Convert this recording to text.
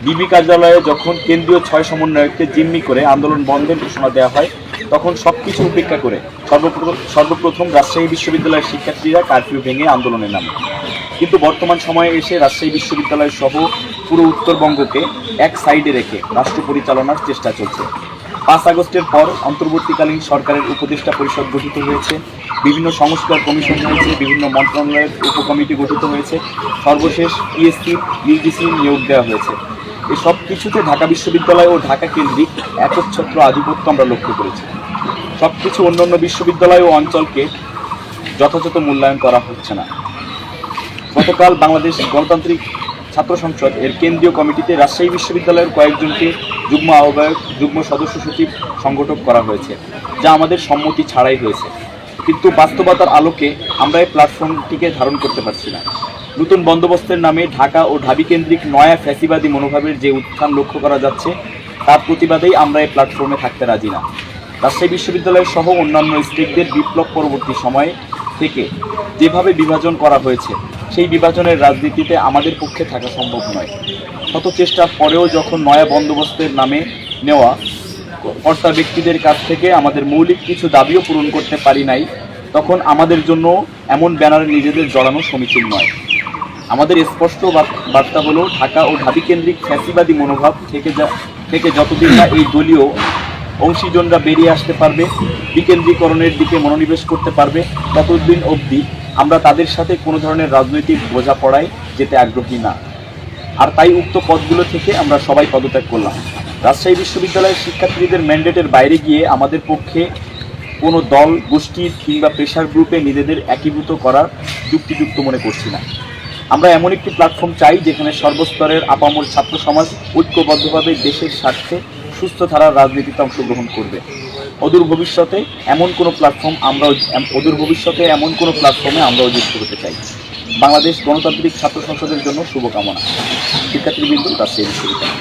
DB কার্যালয়ে যখন কেন্দ্রীয় 6 সমন্বয়ককে জিম্মি করে আন্দোলন বন্ধের ঘোষণা দেওয়া হয়, তখন সবকিছু উপেক্ষা করে সর্বপ্রথম রাজশাহী বিশ্ববিদ্যালয়ের শিক্ষার্থীরা কারফিউ ভেঙে আন্দোলনে নামে। কিন্তু বর্তমান সময়ে এসে রাজশাহী বিশ্ববিদ্যালয় সহ পুরো উত্তরবঙ্গকে এক সাইডে রেখে রাষ্ট্র পরিচালনার চেষ্টা চলছে। 5 আগস্টের পর অন্তর্বর্তীকালীন সরকারের উপদেষ্টা পরিষদ গঠিত হয়েছে, বিভিন্ন সংস্কার কমিশন হয়েছে, বিভিন্ন মন্ত্রণালয়ের উপকমিটি গঠিত হয়েছে, সর্বশেষ পিএসসি ইউজিসি নিয়োগ দেওয়া হয়েছে। এই সব কিছুতে ঢাকা বিশ্ববিদ্যালয় ও ঢাকা কেন্দ্রিক একচ্ছত্র আধিপত্য আমরা লক্ষ্য করেছি। সব কিছু অন্যান্য বিশ্ববিদ্যালয় ও অঞ্চলকে যথাযথ মূল্যায়ন করা হচ্ছে না। গতকাল বাংলাদেশ গণতান্ত্রিক ছাত্র সংসদ এর কেন্দ্রীয় কমিটিতে রাজশাহী বিশ্ববিদ্যালয়ের কয়েকজনকে যুগ্ম আহ্বায়ক, যুগ্ম সদস্য সচিব, সংগঠক করা হয়েছে, যা আমাদের সম্মতি ছাড়াই হয়েছে। কিন্তু বাস্তবতার আলোকে আমরা এই প্ল্যাটফর্মটিকে ধারণ করতে পারছি না। নতুন বন্দোবস্তের নামে ঢাকা ও ঢাবি কেন্দ্রিক নয়া ফ্যাসিবাদী মনোভাবের যে উত্থান লক্ষ্য করা যাচ্ছে, তার প্রতিবাদেই আমরা এই প্ল্যাটফর্মে থাকতে রাজি না। রাজশাহী বিশ্ববিদ্যালয় সহ অন্যান্য স্টেকদের বিপ্লব পরবর্তী সময়ে থেকে যেভাবে বিভাজন করা হয়েছে, সেই বিভাজনের রাজনীতিতে আমাদের পক্ষে থাকা সম্ভব নয়। শত চেষ্টার পরেও যখন নয়া বন্দোবস্তের নামে নেওয়া কর্তা ব্যক্তিদের কাছ থেকে আমাদের মৌলিক কিছু দাবিও পূরণ করতে পারি নাই, তখন আমাদের জন্য এমন ব্যানারে নিজেদের জড়ানো সমীচীন নয়। আমাদের স্পষ্ট বার্তা হলো, ঢাকা ও ঢাবি কেন্দ্রিক ফ্যাসিবাদী মনোভাব থেকে যতদিন না এই দলীয় অংশীজনরা বেরিয়ে আসতে পারবে, বিকেন্দ্রীকরণের দিকে মনোনিবেশ করতে পারবে, ততদিন অবধি আমরা তাদের সাথে কোনো ধরনের রাজনৈতিক বোঝাপড়ায় যেতে আগ্রহী না। আর তাই উক্ত পদগুলো থেকে আমরা সবাই পদত্যাগ করলাম। রাজশাহী বিশ্ববিদ্যালয়ের শিক্ষার্থীদের ম্যান্ডেটের বাইরে গিয়ে আমাদের পক্ষে কোনো দল, গোষ্ঠী কিংবা প্রেশার গ্রুপে নিজেদের একীভূত করার যুক্তিযুক্ত মনে করছি না। আমরা এমন একটি প্ল্যাটফর্ম চাই যেখানে সর্বস্তরের আপামর ছাত্র সমাজ ঐক্যবদ্ধভাবে দেশের স্বার্থে সুস্থ ধারার রাজনীতিতে অংশগ্রহণ করবে। অদূর ভবিষ্যতে এমন কোনো প্ল্যাটফর্মে আমরাও যুক্ত হতে চাই। বাংলাদেশ গণতান্ত্রিক ছাত্র সংসদের জন্য শুভকামনা। শিক্ষার্থীবৃন্দ, রাজশাহী বিশ্ববিদ্যালয়।